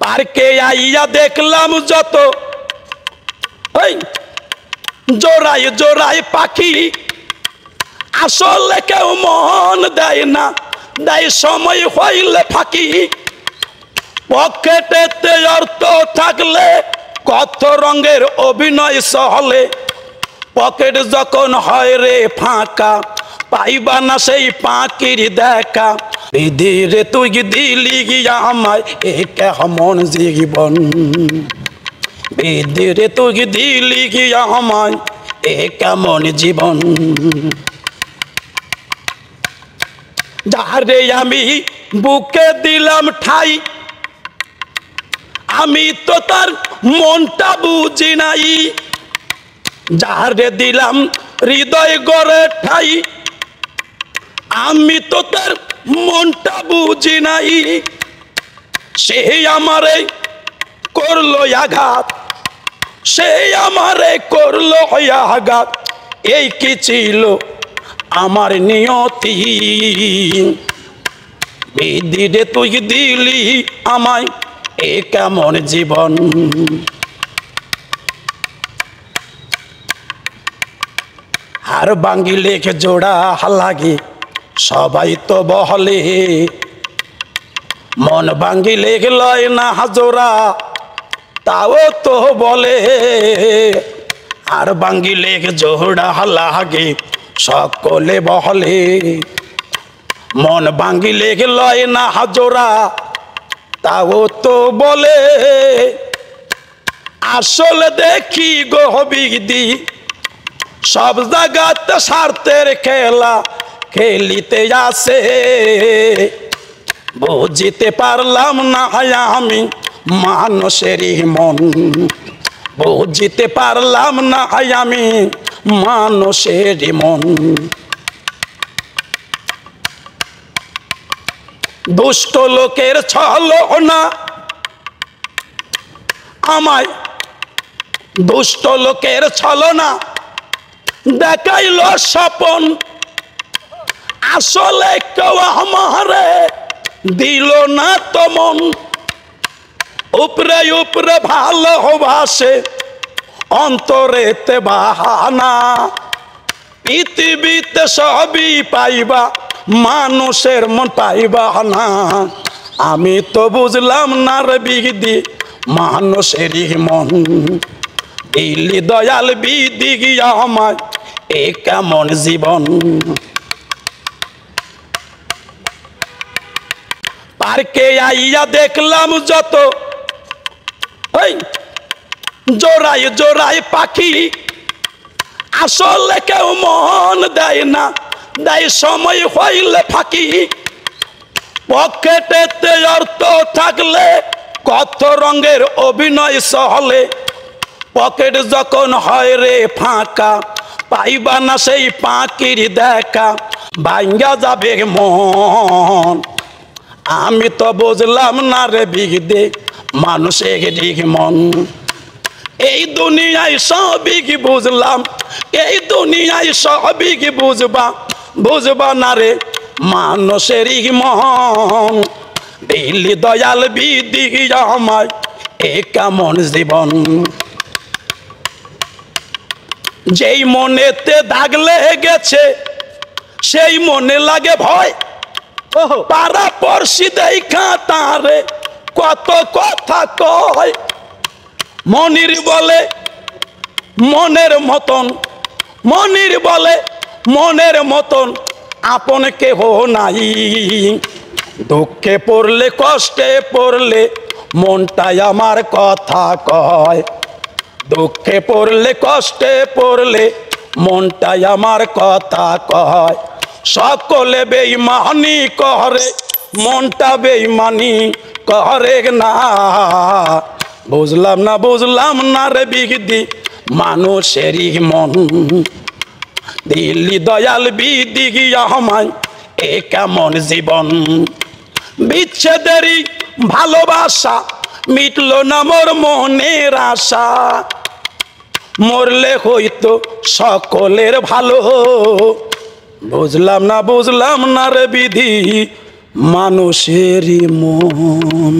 পার্কে আইয়া দেখলাম যত ওই জোড়ায় জোড়ায় পাখি, আসলে কেউ মন দেয় না, দেয় সময় হইলে ফাঁকি। পকেটেতে অর্থ থাকলে কত রঙের অভিনয় সহলে, পকেট যখন হয় রে ফাঁকা, পাইবা না সেই পাখির দেখা। বিধিরে তুই দিলি গিয়া আমায় এ কেমন জীবন, বিধিরে তুই দিলি গিয়া আমায় এ কেমন জীবন। যারে আমি বুকে দিলাম ঠাই, আমি তো তার মনটা বুঝি নাই। যারে দিলাম হৃদয় গড়ে ঠাই, আমি তো তার মনটা বুঝি নাই। সে আমারে করলো আঘাত, সে আমারে করলো আঘাত, এই কি ছিল আমার নিয়তি। বিধিরে তুই দিলি আমায় এ কেমন জীবন। আর বাঙ্গিলে জোড়া লাগে সবাই তো বহলে, মন ভাঙ্গিলে লয় না জোড়া তাও তো বলে। আর ভাঙ্গিলে জোড়া লাগে সকলে বহলে, মন ভাঙ্গিলে লয় না জোড়া তাও তো বলে। আসলে দেখি গো বিধি সব জায়গাতে স্বার্থের খেলা খেলিতে আসে। বুঝিতে পারলাম না আমি মানুষেরই মন, বুঝিতে পারলাম না আমি মানুষেরই মন। দুষ্ট লোকের ছলনা আমায়, দুষ্ট লোকের ছলনা দেখাইল স্বপন। আসলে কেউ আমারে দিল না তো মন। উপরে উপরে ভালোবাসে অন্তরেতে বাহানা, পৃথিবীতে সবই পাইবা মানুষের মন পাইবা না। আমি তো বুঝলাম না রে বিধি মানুষেরই মন, দিল্লি দয়াল বিধি গিয়া আমায় এ কেমন জীবন। পার্কে আইয়া দেখলাম যত ওই জোড়ায় জোড়ায় পাখি, আসলে কেউ মন দেয় না, দেয় সময় হইলে ফাঁকি। পকেটেতে অর্থ থাকলে কত রঙের অভিনয় সহলে, পকেট যখন হয় রে ফাঁকা, পাইবা না সেই পাখির দেখা। ভাঙ্গা যাবে মন, আমি তো বুঝলাম না রে বিধি মানুষের মন। এই দুনিয়ায় সবই কি বুঝলাম, এই দুনিয়ায় সবই কি বুঝবা, বুঝবা না রে মানুষেরই মন। দিল্লি দয়াল বিধি আমায় এ কেমন জীবন। যেই মনেতে দাগ লেগেছে সেই মনে লাগে ভয়, পাড়া পড়শি দেখা তারে কত কথা কয়। মনির বলে মনের মতন, মনির বলে মনের মতন আপন কেহ নাই। দুঃখে পড়লে কষ্টে পড়লে মনটাই আমার কথা কয়, দুঃখে পড়লে কষ্টে পড়লে মনটাই আমার কথা কয়। সকলে বেঈমানি করে মনটা বেঈমানি করে না। বুঝলাম না বুঝলাম না রে বিধি মানুষেরই মন। দিল্লি দয়াল বিধি গিয়া আমায় এ কেমন জীবন। বিচ্ছেদেরই ভালোবাসা মিটলো না মোর মনের আশা, মরলে হইতো সকলের ভালো। বুঝলাম না রে বিধি মানুষেরই মন।